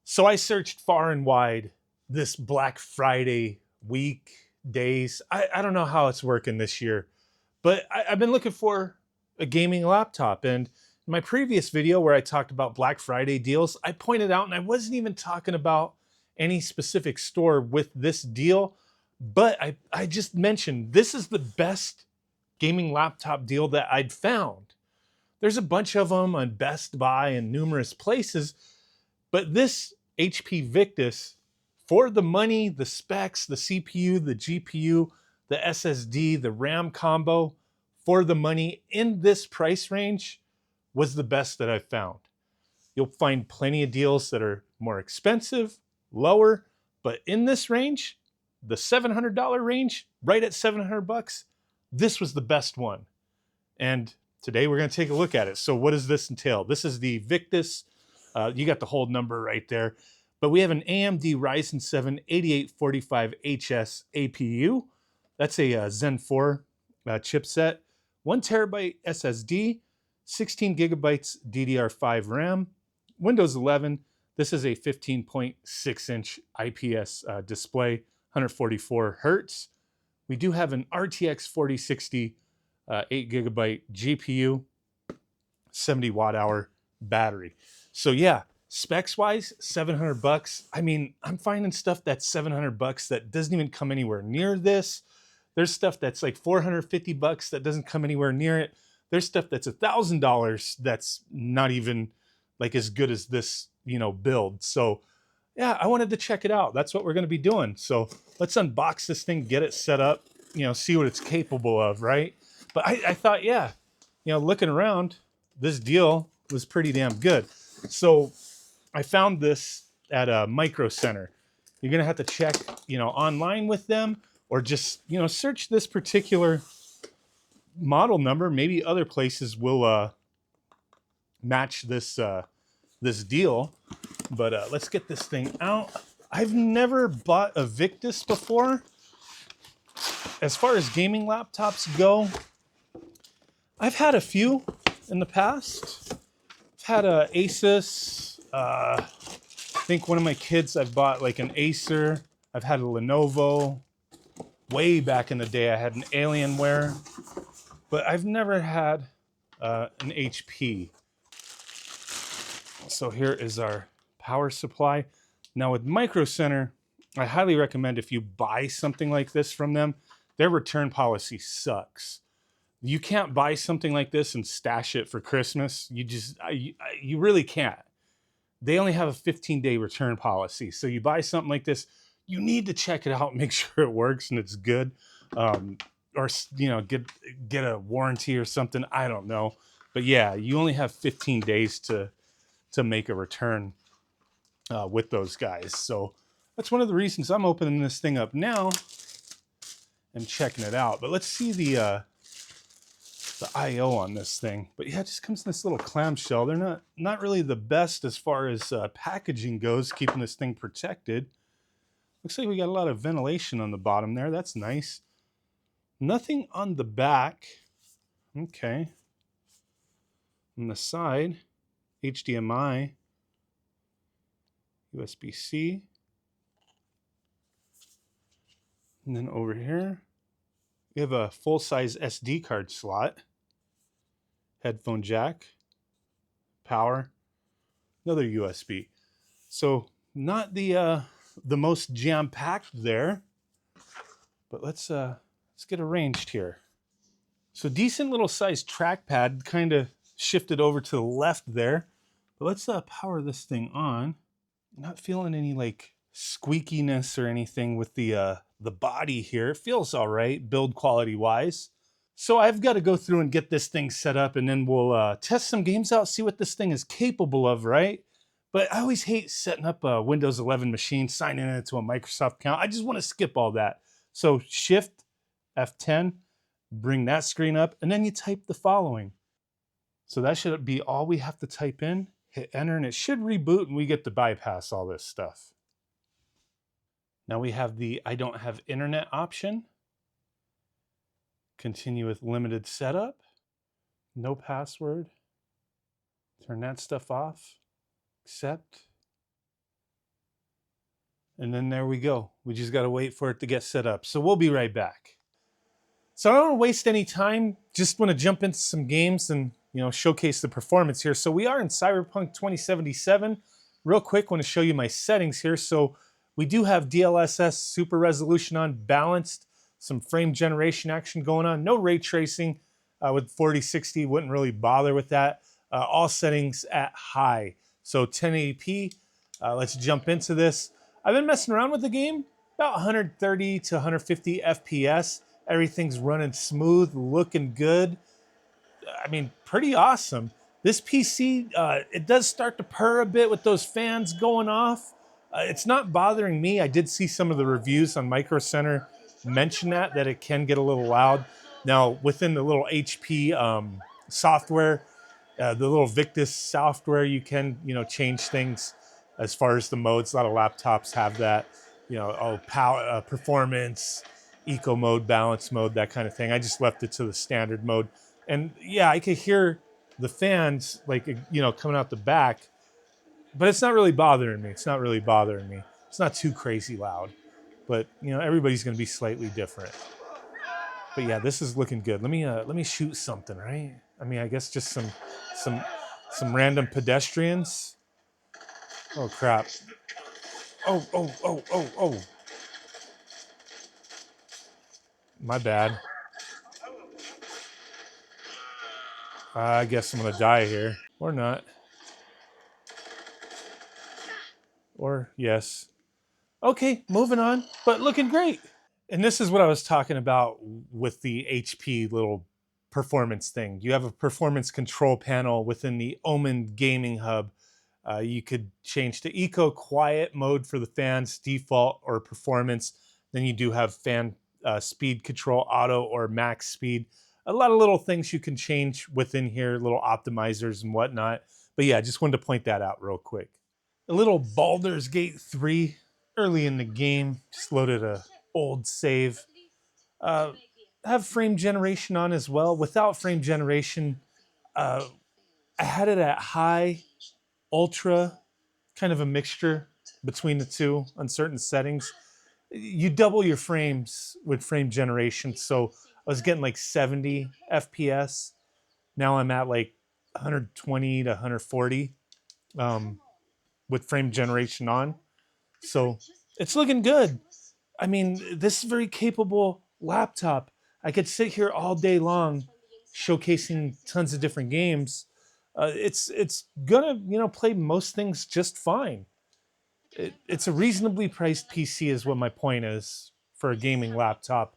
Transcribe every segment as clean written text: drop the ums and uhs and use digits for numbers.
So I searched far and wide this Black Friday week, days. I don't know how it's working this year, but I've been looking for a gaming laptop. And in my previous video where I talked about Black Friday deals, I pointed out, and I wasn't even talking about any specific store with this deal, but I just mentioned this is the best gaming laptop deal that I'd found. There's a bunch of them on Best Buy and numerous places, but this HP Victus, for the money, the specs, the CPU, the GPU, the SSD, the RAM combo, for the money in this price range, was the best that I've found. You'll find plenty of deals that are more expensive, lower, but in this range, the $700 range, right at 700 bucks, this was the best one. And today we're going to take a look at it. So what does this entail? This is the Victus. You got the whole number right there. But we have an AMD Ryzen 7 8845HS APU. That's a Zen 4 chipset. 1 terabyte SSD, 16 gigabytes DDR5 RAM, Windows 11. This is a 15.6 inch IPS display, 144 hertz. We do have an RTX 4060 8 gigabyte GPU, 70 watt hour battery. So yeah, specs wise, 700 bucks. I mean, I'm finding stuff that's 700 bucks that doesn't even come anywhere near this. There's stuff that's like 450 bucks that doesn't come anywhere near it. There's stuff that's $1,000 that's not even like as good as this, build. So yeah, I wanted to check it out. That's what we're going to be doing. So let's unbox this thing, get it set up, see what it's capable of, right? But I thought, yeah, looking around, this deal was pretty damn good. So I found this at a Micro Center. You're going to have to check, online with them, or just, search this particular model number. Maybe other places will match this this deal. But let's get this thing out. I've never bought a Victus before. As far as gaming laptops go, I've had a few in the past. I've had a Asus. I think one of my kids, I've bought like an Acer. I've had a Lenovo. Way back in the day, I had an Alienware. But I've never had an HP. So here is our power supply. Now with Micro Center, I highly recommend if you buy something like this from them, their return policy sucks. You can't buy something like this and stash it for Christmas. You really can't. They only have a 15-day return policy. So you buy something like this, you need to check it out, make sure it works and it's good. Or get a warranty or something. I don't know. But yeah, you only have 15 days to make a return with those guys. So that's one of the reasons I'm opening this thing up now and checking it out. But let's see the I/O on this thing. But yeah, it just comes in this little clamshell. They're not really the best as far as packaging goes, keeping this thing protected. Looks like we got a lot of ventilation on the bottom there. That's nice. Nothing on the back. Okay. On the side, HDMI, USB-C. And then over here, we have a full-size SD card slot, headphone jack, power, another USB. So not the most jam-packed there, but let's get arranged here. So decent little size trackpad, kind of shifted over to the left there. But let's power this thing on. Not feeling any like squeakiness or anything with the body here. It feels all right, build quality wise. So I've got to go through and get this thing set up, and then we'll test some games out, see what this thing is capable of, right? But I always hate setting up a Windows 11 machine, signing into a Microsoft account. I just want to skip all that. So Shift F10, bring that screen up, and then you type the following. So that should be all we have to type in. Hit enter, and it should reboot, and we get to bypass all this stuff. Now we have the I don't have internet option. Continue with limited setup. No password. Turn that stuff off. Accept. And then there we go. We just got to wait for it to get set up. So we'll be right back. So I don't want to waste any time. Just want to jump into some games and showcase the performance here. So we are in Cyberpunk 2077. Real quick, want to show you my settings here. So we do have DLSS super resolution on, balanced, some frame generation action going on. No ray tracing with 4060, wouldn't really bother with that. All settings at high. So 1080p. Let's jump into this. I've been messing around with the game, about 130 to 150 FPS. Everything's running smooth, looking good. I mean, pretty awesome. This PC, it does start to purr a bit with those fans going off. It's not bothering me. I did see some of the reviews on Micro Center mention that it can get a little loud. Now, within the little HP software, the little Victus software, you can, change things as far as the modes. A lot of laptops have that, power, performance, eco mode, balance mode, that kind of thing. I just left it to the standard mode. And yeah, I could hear the fans coming out the back, but it's not really bothering me. It's not too crazy loud, but everybody's going to be slightly different. But yeah, this is looking good. Let me shoot something, right? I mean, I guess just some random pedestrians. Oh crap. Oh. My bad. I guess I'm gonna die here. Or not. Or yes. Okay, moving on. But looking great. And this is what I was talking about with the HP little performance thing. You have a performance control panel within the Omen Gaming Hub. You could change to eco quiet mode for the fans, default, or performance. Then you do have fan speed control, auto or max speed. A lot of little things you can change within here, little optimizers and whatnot. But yeah, I just wanted to point that out real quick. A little Baldur's Gate 3 early in the game. Just loaded a old save. Have frame generation on as well. Without frame generation, I had it at high, ultra, kind of a mixture between the two on certain settings. You double your frames with frame generation. So I was getting like 70 FPS. Now I'm at like 120 to 140 with frame generation on. So it's looking good. I mean, this is a very capable laptop. I could sit here all day long showcasing tons of different games. It's gonna play most things just fine. It's a reasonably priced PC is what my point is for a gaming laptop.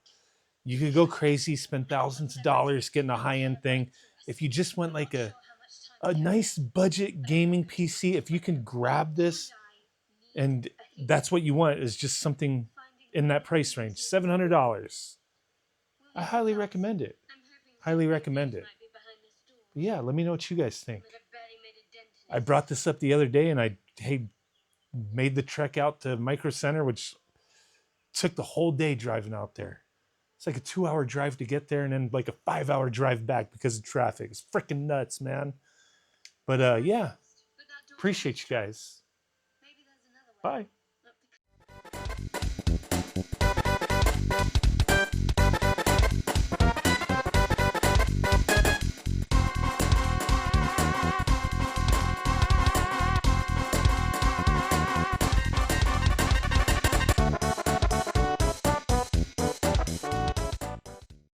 You could go crazy, spend thousands of dollars getting a high-end thing. If you just want like a nice budget gaming PC, if you can grab this and that's what you want is just something in that price range, $700. I highly recommend it. Highly recommend it. But yeah, let me know what you guys think. I brought this up the other day and I made the trek out to Micro Center, which took the whole day driving out there. It's like a 2-hour drive to get there and then like a 5-hour drive back because of traffic. It's freaking nuts, man. But yeah, appreciate you guys. Bye.